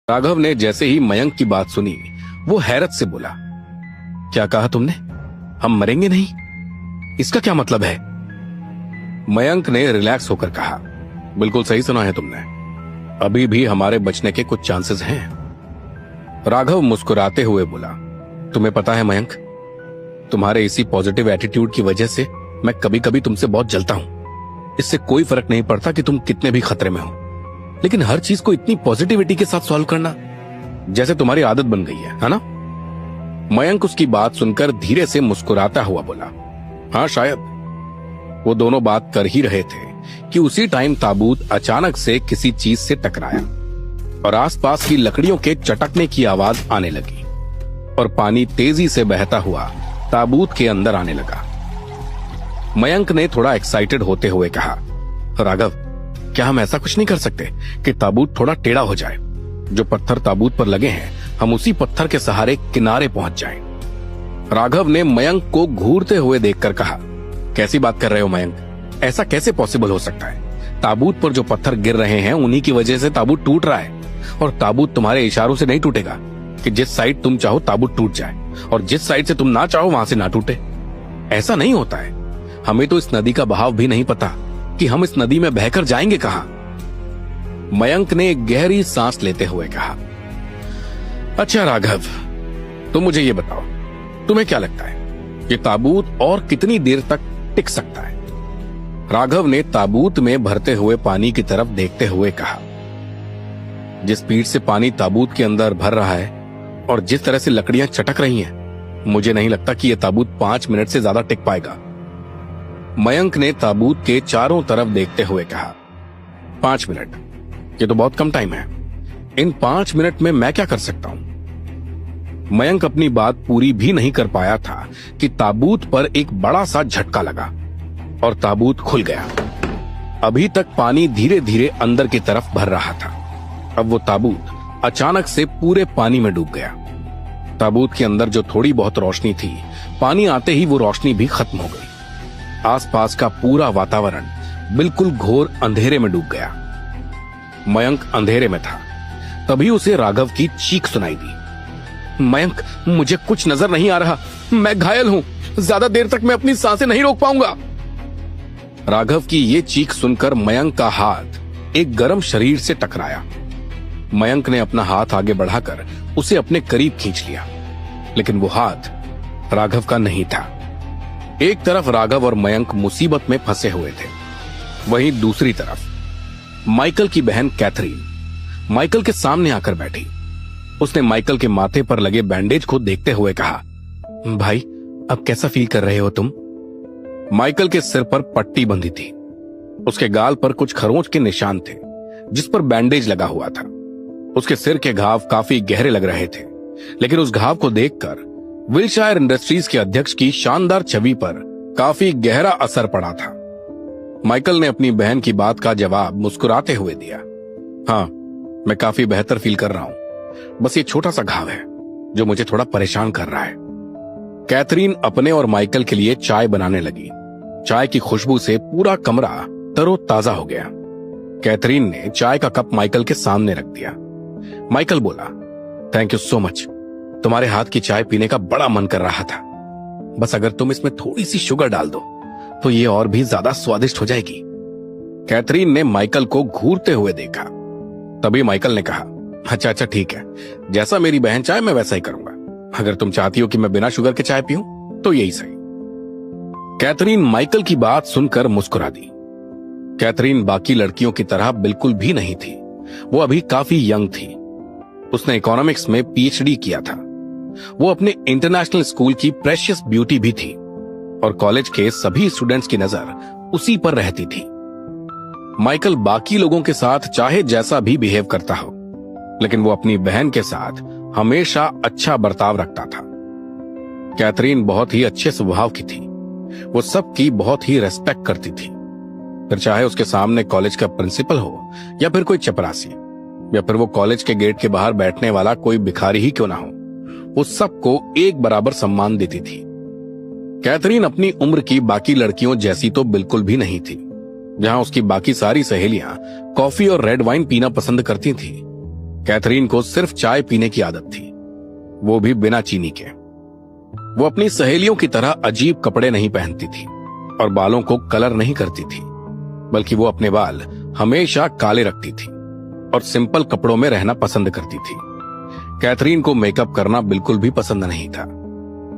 राघव ने जैसे ही मयंक की बात सुनी वो हैरत से बोला, क्या कहा तुमने? हम मरेंगे नहीं? इसका क्या मतलब है? मयंक ने रिलैक्स होकर कहा, बिल्कुल सही सुना है तुमने, अभी भी हमारे बचने के कुछ चांसेस हैं। राघव मुस्कुराते हुए बोला, तुम्हें पता है मयंक, तुम्हारे इसी पॉजिटिव एटीट्यूड की वजह से मैं कभी कभी तुमसे बहुत जलता हूं। इससे कोई फर्क नहीं पड़ता कि तुम कितने भी खतरे में हो, लेकिन हर चीज को इतनी पॉजिटिविटी के साथ सॉल्व करना जैसे तुम्हारी आदत बन गई है ना? मयंक उसकी बात सुनकर धीरे से मुस्कुराता हुआ बोला, हाँ शायद। वो दोनों बात कर ही रहे थे कि उसी टाइम ताबूत अचानक से किसी चीज से टकराया और आसपास की लकड़ियों के चटकने की आवाज आने लगी और पानी तेजी से बहता हुआ ताबूत के अंदर आने लगा। मयंक ने थोड़ा एक्साइटेड होते हुए कहा, राघव, क्या हम ऐसा कुछ नहीं कर सकते कि ताबूत थोड़ा टेढ़ा हो जाए? जो पत्थर ताबूत पर लगे हैं हम उसी पत्थर के सहारे किनारे पहुंच जाएं। राघव ने मयंक को घूरते हुए देखकर कहा, कैसी बात कर रहे हो मयंक? ऐसा कैसे पॉसिबल हो सकता है? ताबूत पर जो पत्थर गिर रहे हैं उन्हीं की वजह से ताबूत टूट रहा है और ताबूत तुम्हारे इशारों से नहीं टूटेगा कि जिस साइड तुम चाहो ताबूत टूट जाए और जिस साइड से तुम ना चाहो वहां से ना टूटे। ऐसा नहीं होता है। हमें तो इस नदी का बहाव भी नहीं पता कि हम इस नदी में बहकर जाएंगे कहां। मयंक ने एक गहरी सांस लेते हुए कहा, अच्छा राघव, तुम मुझे ये बताओ, तुम्हें क्या लगता है ये ताबूत और कितनी देर तक टिक सकता है? राघव ने ताबूत में भरते हुए पानी की तरफ देखते हुए कहा, जिस स्पीड से पानी ताबूत के अंदर भर रहा है और जिस तरह से लकड़ियां चटक रही हैं, मुझे नहीं लगता कि यह ताबूत 5 मिनट से ज्यादा टिक पाएगा। मयंक ने ताबूत के चारों तरफ देखते हुए कहा, 5 मिनट? ये तो बहुत कम टाइम है। इन 5 मिनट में मैं क्या कर सकता हूं? मयंक अपनी बात पूरी भी नहीं कर पाया था कि ताबूत पर एक बड़ा सा झटका लगा और ताबूत खुल गया। अभी तक पानी धीरे धीरे अंदर की तरफ भर रहा था, अब वो ताबूत अचानक से पूरे पानी में डूब गया। ताबूत के अंदर जो थोड़ी बहुत रोशनी थी, पानी आते ही वो रोशनी भी खत्म हो गई। आसपास का पूरा वातावरण बिल्कुल घोर अंधेरे में डूब गया। मयंक अंधेरे में था, तभी उसे राघव की चीख सुनाई दी, मयंक, मुझे कुछ नजर नहीं आ रहा, मैं घायल हूं, ज्यादा देर तक मैं अपनी सांसें नहीं रोक पाऊंगा। राघव की ये चीख सुनकर मयंक का हाथ एक गर्म शरीर से टकराया। मयंक ने अपना हाथ आगे बढ़ाकर उसे अपने करीब खींच लिया, लेकिन वो हाथ राघव का नहीं था। एक तरफ राघव और मयंक मुसीबत में फंसे हुए थे, वहीं दूसरी तरफ माइकल की बहन कैथरीन माइकल के सामने आकर बैठी। उसने माइकल के माथे पर लगे बैंडेज को देखते हुए कहा, भाई, अब कैसा फील कर रहे हो तुम? माइकल के सिर पर पट्टी बंधी थी, उसके गाल पर कुछ खरोंच के निशान थे जिस पर बैंडेज लगा हुआ था। उसके सिर के घाव काफी गहरे लग रहे थे, लेकिन उस घाव को देखकर विलशायर इंडस्ट्रीज के अध्यक्ष की शानदार छवि पर काफी गहरा असर पड़ा था। माइकल ने अपनी बहन की बात का जवाब मुस्कुराते हुए दिया, हाँ, मैं काफी बेहतर फील कर रहा हूं, बस ये छोटा सा घाव है जो मुझे थोड़ा परेशान कर रहा है। कैथरीन अपने और माइकल के लिए चाय बनाने लगी। चाय की खुशबू से पूरा कमरा तरोताजा हो गया। कैथरीन ने चाय का कप माइकल के सामने रख दिया। माइकल बोला, थैंक यू सो मच, तुम्हारे हाथ की चाय पीने का बड़ा मन कर रहा था, बस अगर तुम इसमें थोड़ी सी शुगर डाल दो तो ये और भी ज्यादा स्वादिष्ट हो जाएगी। कैथरीन ने माइकल को घूरते हुए देखा, तभी माइकल ने कहा, अच्छा अच्छा ठीक है, जैसा मेरी बहन चाहे मैं वैसा ही करूंगा। अगर तुम चाहती हो कि मैं बिना शुगर के चाय पीऊं तो यही सही। कैथरीन माइकल की बात सुनकर मुस्कुरा दी। कैथरीन बाकी लड़कियों की तरह बिल्कुल भी नहीं थी, वो अभी काफी यंग थी। उसने इकोनॉमिक्स में पीएचडी किया था। वो अपने इंटरनेशनल स्कूल की प्रेशियस ब्यूटी भी थी और कॉलेज के सभी स्टूडेंट्स की नजर उसी पर रहती थी। माइकल बाकी लोगों के साथ चाहे जैसा भी बिहेव करता हो, लेकिन वो अपनी बहन के साथ हमेशा अच्छा बर्ताव रखता था। कैथरीन बहुत ही अच्छे स्वभाव की थी, वो सबकी बहुत ही रेस्पेक्ट करती थी, फिर चाहे उसके सामने कॉलेज का प्रिंसिपल हो या फिर कोई चपरासी या फिर वो कॉलेज के गेट के बाहर बैठने वाला कोई भिखारी ही क्यों ना हो, वो सबको एक बराबर सम्मान देती थी। कैथरीन अपनी उम्र की बाकी लड़कियों जैसी तो बिल्कुल भी नहीं थी। जहां उसकी बाकी सारी सहेलियां कॉफी और रेड वाइन पीना पसंद करती थी, कैथरीन को सिर्फ चाय पीने की आदत थी, वो भी बिना चीनी के। वो अपनी सहेलियों की तरह अजीब कपड़े नहीं पहनती थी और बालों को कलर नहीं करती थी, बल्कि वो अपने बाल हमेशा काले रखती थी और सिंपल कपड़ों में रहना पसंद करती थी। कैथरीन को मेकअप करना बिल्कुल भी पसंद नहीं था।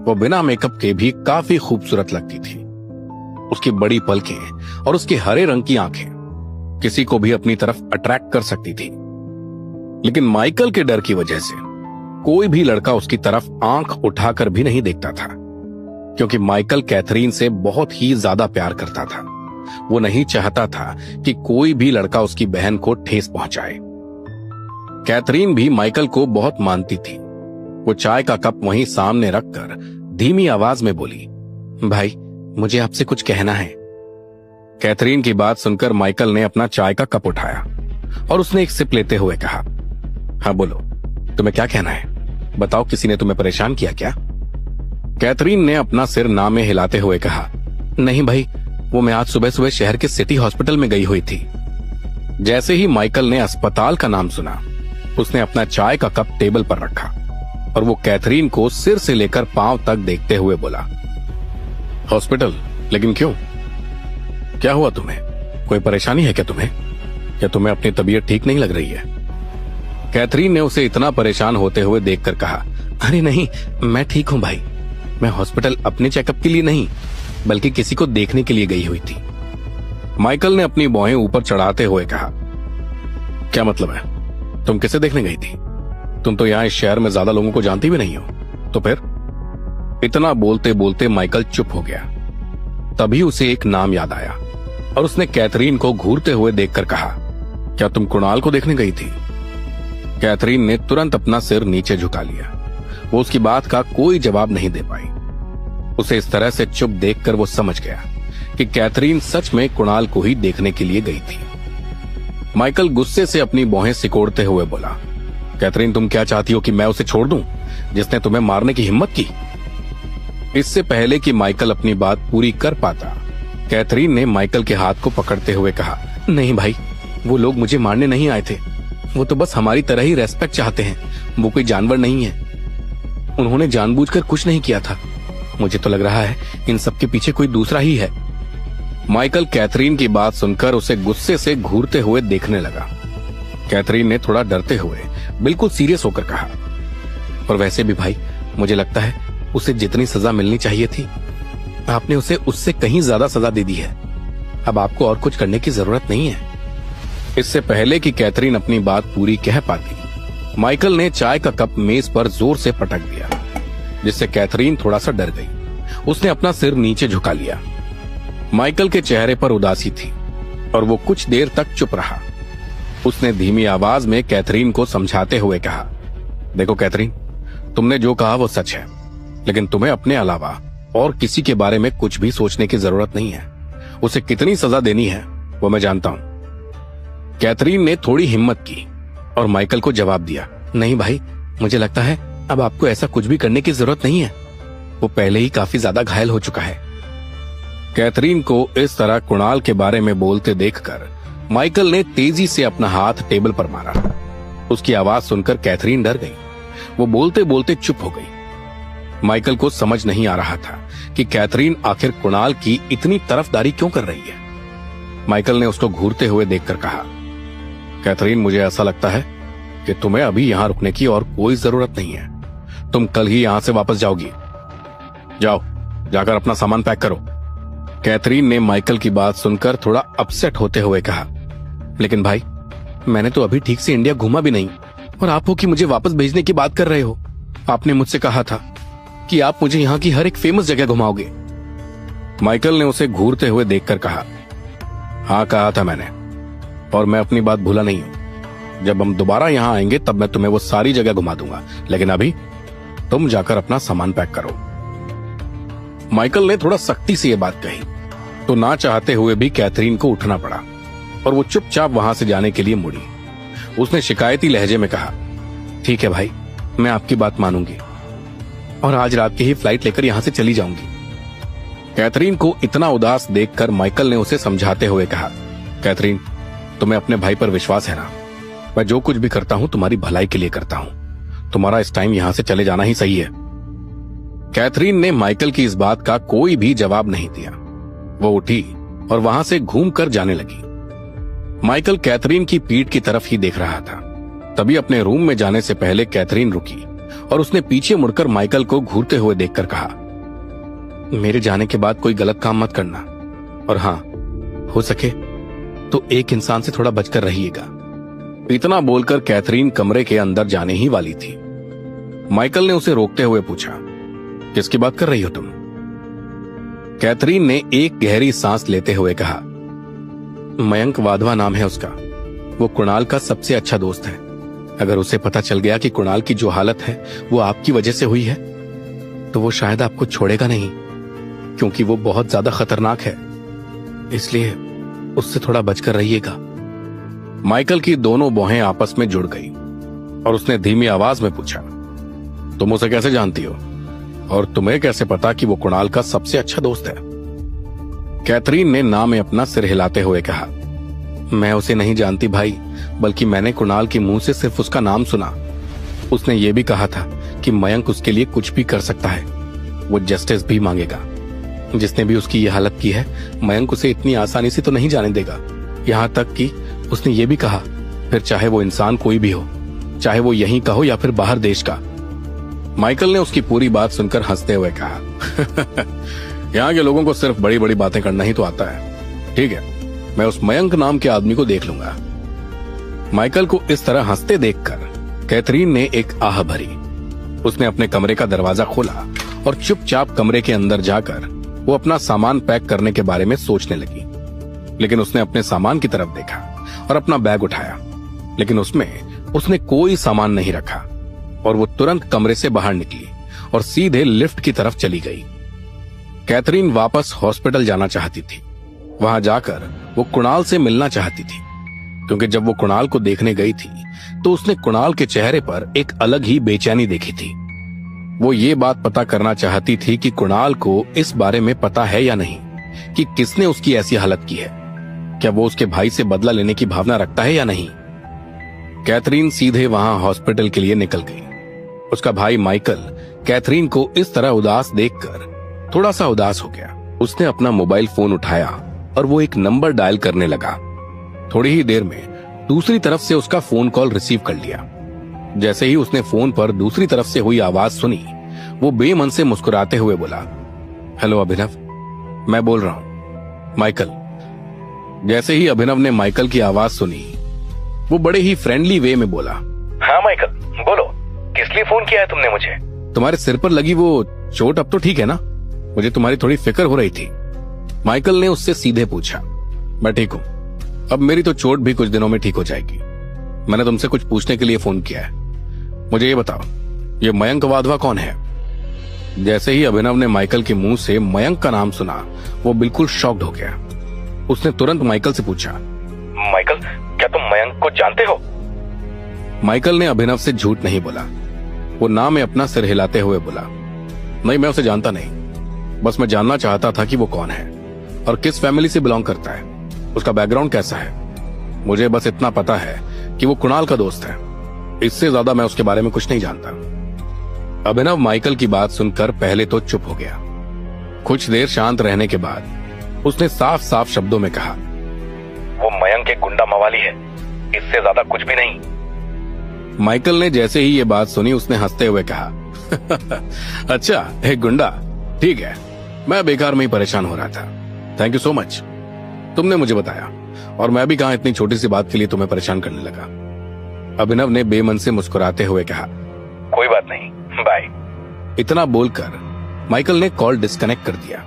वो बिना मेकअप के भी काफी खूबसूरत लगती थी। उसकी बड़ी पलकें और उसकी हरे रंग की आंखें किसी को भी अपनी तरफ अट्रैक्ट कर सकती थी। लेकिन माइकल के डर की वजह से कोई भी लड़का उसकी तरफ आंख उठाकर भी नहीं देखता था, क्योंकि माइकल कैथरीन से बहुत ही ज्यादा प्यार करता था। वो नहीं चाहता था कि कोई भी लड़का उसकी बहन को ठेस पहुंचाए। कैथरीन भी माइकल को बहुत मानती थी। वो चाय का कप वहीं सामने रखकर धीमी आवाज में बोली, भाई मुझे आपसे कुछ कहना है। कैथरीन की बात सुनकर माइकल ने अपना चाय का कप उठाया और उसने एक सिप लेते हुए कहा, हाँ बोलो, तुम्हें क्या कहना है? बताओ, किसी ने तुम्हें परेशान किया क्या? कैथरीन ने अपना सिर ना में हिलाते हुए कहा, नहीं भाई, वो मैं आज सुबह सुबह शहर के सिटी हॉस्पिटल में गई हुई थी। जैसे ही माइकल ने अस्पताल का नाम सुना, उसने अपना चाय का कप टेबल पर रखा और वो कैथरीन को सिर से लेकर पांव तक देखते हुए बोला, हॉस्पिटल? लेकिन क्यों? क्या हुआ तुम्हें? कोई परेशानी है क्या तुम्हें? क्या तुम्हें अपनी तबीयत ठीक नहीं लग रही है? कैथरीन ने उसे इतना परेशान होते हुए देखकर कहा, अरे नहीं, मैं ठीक हूं भाई। मैं हॉस्पिटल अपने चेकअप के लिए नहीं, बल्कि किसी को देखने के लिए गई हुई थी। माइकल ने अपनी भौहें ऊपर चढ़ाते हुए कहा, क्या मतलब है? तुम किसे देखने गई थी? तुम तो यहाँ इस शहर में ज्यादा लोगों को जानती भी नहीं हो। तो फिर? इतना बोलते बोलते माइकल चुप हो गया। तभी उसे एक नाम याद आया और उसने कैथरीन को घूरते हुए देखकर कहा, क्या तुम कुणाल को देखने गई थी? कैथरीन ने तुरंत अपना सिर नीचे झुका लिया। वो उसकी बात का कोई जवाब नहीं दे पाई। उसे इस तरह से चुप देखकर वो समझ गया कि कैथरीन सच में कुणाल को ही देखने के लिए गई थी। माइकल गुस्से से अपनी भौहें सिकोड़ते हुए बोला, कैथरीन, तुम क्या चाहती हो कि मैं उसे छोड़ दूं, जिसने तुम्हें मारने की हिम्मत की? इससे पहले कि माइकल अपनी बात पूरी कर पाता, कैथरीन ने माइकल के हाथ को पकड़ते हुए कहा, नहीं भाई, वो लोग मुझे मारने नहीं आए थे। वो तो बस हमारी तरह ही रेस्पेक्ट चाहते हैं। वो कोई जानवर नहीं है। उन्होंने जानबूझकर कुछ नहीं किया था। मुझे तो लग रहा है इन सब के पीछे कोई दूसरा ही है। माइकल कैथरीन की बात सुनकर उसे गुस्से से घूरते हुए देखने लगा। कैथरीन ने थोड़ा डरते हुए बिल्कुल सीरियस होकर कहा, और वैसे भी भाई, मुझे लगता है उसे जितनी सजा मिलनी चाहिए थी, आपने उसे उससे कहीं ज्यादा सजा दे दी है। अब आपको और कुछ करने की जरूरत नहीं है। इससे पहले कि कैथरीन अपनी बात पूरी कह पाती, माइकल ने चाय का कप मेज पर जोर से पटक दिया, जिससे कैथरीन थोड़ा सा डर गई। उसने अपना सिर नीचे झुका लिया। माइकल के चेहरे पर उदासी थी और वो कुछ देर तक चुप रहा। उसने धीमी आवाज में कैथरीन को समझाते हुए कहा, देखो कैथरीन, तुमने जो कहा वो सच है, लेकिन तुम्हें अपने अलावा और किसी के बारे में कुछ भी सोचने की जरूरत नहीं है। उसे कितनी सजा देनी है वो मैं जानता हूं। कैथरीन ने थोड़ी हिम्मत की और माइकल को जवाब दिया, नहीं भाई, मुझे लगता है अब आपको ऐसा कुछ भी करने की जरूरत नहीं है। वो पहले ही काफी ज्यादा घायल हो चुका है। कैथरीन को इस तरह कुणाल के बारे में बोलते देखकर माइकल ने तेजी से अपना हाथ टेबल पर मारा। उसकी आवाज सुनकर कैथरीन डर गई। वो बोलते बोलते चुप हो गई। माइकल को समझ नहीं आ रहा था कि कैथरीन आखिर कुणाल की इतनी तरफदारी क्यों कर रही है। माइकल ने उसको घूरते हुए देखकर कहा, कैथरीन, मुझे ऐसा लगता है कि तुम्हें अभी यहां रुकने की और कोई जरूरत नहीं है। तुम कल ही यहां से वापस जाओगी। जाओ, जाकर अपना सामान पैक करो। कैथरीन ने माइकल की बात सुनकर थोड़ा अपसेट होते हुए कहा, लेकिन भाई, मैंने तो अभी ठीक से इंडिया घूमा भी नहीं और आप हो कि मुझे वापस भेजने की बात कर रहे हो। आपने मुझसे कहा था कि आप मुझे यहाँ की हर एक फेमस जगह घुमाओगे। माइकल ने उसे घूरते हुए देखकर कहा, हाँ कहा था मैंने, और मैं अपनी बात भूला नहीं हूं। जब हम दोबारा यहाँ आएंगे तब मैं तुम्हें वो सारी जगह घुमा दूंगा, लेकिन अभी तुम जाकर अपना सामान पैक करो। माइकल ने थोड़ा सख्ती से ये बात कही तो ना चाहते हुए भी कैथरीन को उठना पड़ा और वो चुपचाप वहां से जाने के लिए मुड़ी। उसने शिकायती लहजे में कहा, ठीक है भाई, मैं आपकी बात मानूंगी और आज रात की ही फ्लाइट लेकर यहां से चली जाऊंगी। कैथरीन को इतना उदास देखकर माइकल ने उसे समझाते हुए कहा, कैथरीन, तुम्हें अपने भाई पर विश्वास है ना? मैं जो कुछ भी करता हूं तुम्हारी भलाई के लिए करता हूं। तुम्हारा इस टाइम यहां से चले जाना ही सही है। कैथरीन ने माइकल की इस बात का कोई भी जवाब नहीं दिया। वो उठी और वहां से घूमकर जाने लगी। माइकल कैथरीन की पीठ की तरफ ही देख रहा था। तभी अपने रूम में जाने से पहले कैथरीन रुकी और उसने पीछे मुड़कर माइकल को घूरते हुए देखकर कहा, मेरे जाने के बाद कोई गलत काम मत करना, और हां, हो सके तो एक इंसान से थोड़ा बचकर रहिएगा। इतना बोलकर कैथरीन कमरे के अंदर जाने ही वाली थी। माइकल ने उसे रोकते हुए पूछा, किसकी बात कर रही हो तुम? कैथरीन ने एक गहरी सांस लेते हुए कहा, मयंक वाधवा नाम है उसका। वो कुणाल का सबसे अच्छा दोस्त है। अगर उसे पता चल गया कि कुणाल की जो हालत है वो आपकी वजह से हुई है, तो वो शायद आपको छोड़ेगा नहीं, क्योंकि वो बहुत ज्यादा खतरनाक है। इसलिए उससे थोड़ा बचकर रहिएगा। माइकल की दोनों भौहें आपस में जुड़ गई और उसने धीमी आवाज में पूछा, तुम उसे कैसे जानती हो और तुम्हें कैसे पता कि वो कुणाल का सबसे अच्छा दोस्त है? कैथरीन ने ना में अपना सिर हिलाते हुए कहा, मैं उसे नहीं जानती भाई, बल्कि मैंने कुणाल के मुंह से सिर्फ उसका नाम सुना। उसने ये भी कहा था कि मयंक उसके लिए कुछ भी कर सकता है, वो जस्टिस भी मांगेगा। जिसने भी उसकी ये हालत की है, मयंक उसे इतनी आसानी से तो नहीं जाने देगा। यहां तक कि उसने ये भी कहा, फिर चाहे वो इंसान कोई भी हो, चाहे वो यहीं का हो या फिर बाहर देश का। माइकल ने उसकी पूरी बात सुनकर हंसते हुए कहा, यहाँ के लोगों को सिर्फ बड़ी बड़ी बातें करना ही तो आता है। ठीक है, मैं उस मयंक नाम के आदमी को देख लूंगा। माइकल को इस तरह हंसते देखकर कैथरीन ने एक आह भरी। उसने अपने कमरे का दरवाजा खोला और चुपचाप कमरे के अंदर जाकर वो अपना सामान पैक करने के बारे में सोचने लगी। लेकिन उसने अपने सामान की तरफ देखा और अपना बैग उठाया, लेकिन उसमें उसने कोई सामान नहीं रखा और वो तुरंत कमरे से बाहर निकली और सीधे लिफ्ट की तरफ चली गई। कैथरीन वापस हॉस्पिटल जाना चाहती थी। वहां जाकर वो कुणाल से मिलना चाहती थी, क्योंकि जब वो कुणाल को देखने गई थी तो उसने कुणाल के चेहरे पर एक अलग ही बेचैनी देखी थी। वो ये बात पता करना चाहती थी कि कुणाल को इस बारे में पता है या नहीं कि किसने उसकी ऐसी हालत की है। क्या वो उसके भाई से बदला लेने की भावना रखता है या नहीं। कैथरीन सीधे वहां हॉस्पिटल के लिए निकल गई। उसका भाई माइकल कैथरीन को इस तरह उदास देखकर थोड़ा सा उदास हो गया। उसने अपना मोबाइल फोन उठाया और वो एक नंबर डायल करने लगा। थोड़ी ही देर में दूसरी तरफ से उसका फोन कॉल रिसीव कर लिया। जैसे ही उसने फोन पर दूसरी तरफ से हुई आवाज सुनी, वो बेमन से मुस्कुराते हुए बोला, हेलो अभिनव, मैं बोल रहा हूं, माइकल। जैसे ही अभिनव ने माइकल की आवाज सुनी, वो बड़े ही फ्रेंडली वे में बोला, हाँ माइकल, बोलो, किस लिए फोन किया है तुमने मुझे? तुम्हारे सिर पर लगी वो चोट अब तो ठीक है ना? मुझे तुम्हारी थोड़ी फिक्र हो रही थी। माइकल ने उससे सीधे पूछा। मैं ठीक हूं, अब मेरी तो चोट भी कुछ दिनों में ठीक हो जाएगी। मैंने तुमसे कुछ पूछने के लिए फोन किया है। मुझे ये बताओ, ये मयंक वाधवा कौन है? जैसे ही अभिनव ने माइकल के मुंह से मयंक का नाम सुना, वो बिल्कुल शॉक्ड हो गया। उसने तुरंत माइकल से पूछा, माइकल, क्या तुम मयंक को जानते हो? माइकल ने अभिनव से झूठ नहीं बोला। वो ना में अपना सिर हिलाते हुए बोला, नहीं, मैं उसे जानता नहीं। बस मैं जानना चाहता था कि वो कौन है और किस फैमिली से बिलोंग करता है, उसका बैकग्राउंड कैसा है। मुझे बस इतना पता है कि वो कुणाल का दोस्त है। इससे ज्यादा मैं उसके बारे में कुछ नहीं जानता। अभिनव माइकल की बात सुनकर पहले तो चुप हो गया। कुछ देर शांत रहने के बाद उसने साफ साफ शब्दों में कहा, वो मयंक एक गुंडा मवाली है, इससे ज्यादा कुछ भी नहीं। माइकल ने जैसे ही ये बात सुनी, उसने हंसते हुए कहा, अच्छा, एक गुंडा, ठीक है, मैं बेकार में ही परेशान हो रहा था। थैंक यू सो मच, तुमने मुझे बताया, और मैं भी कहां इतनी छोटी सी बात के लिए तुम्हें परेशान करने लगा। अभिनव ने बेमन से मुस्कुराते हुए कहा, कोई बात नहीं, बाय। इतना बोलकर माइकल ने कॉल डिस्कनेक्ट कर दिया।